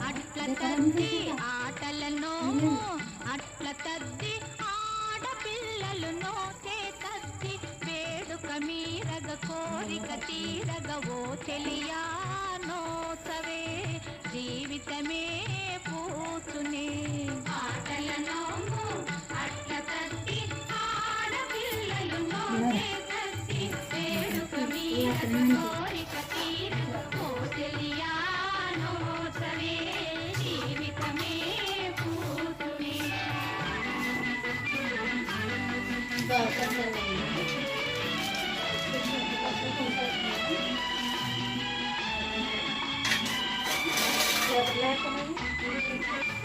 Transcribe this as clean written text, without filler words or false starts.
అట్ల తద్ది ఆటలను అట్ల తద్ది ఆడపిల్లలను చేతద్ది వేడుక మీరగ కోరిక తీరగ ఓ చెలియా నోసవే జీవితమే పూచునే ఆటలను అట్ల తద్ది ఆడపిల్లలను చేతద్ది వేడుక మీరగ కోరిక తీరగ ఓ చెలియా నోసవే జీవితమే పూచునే లేకపోతే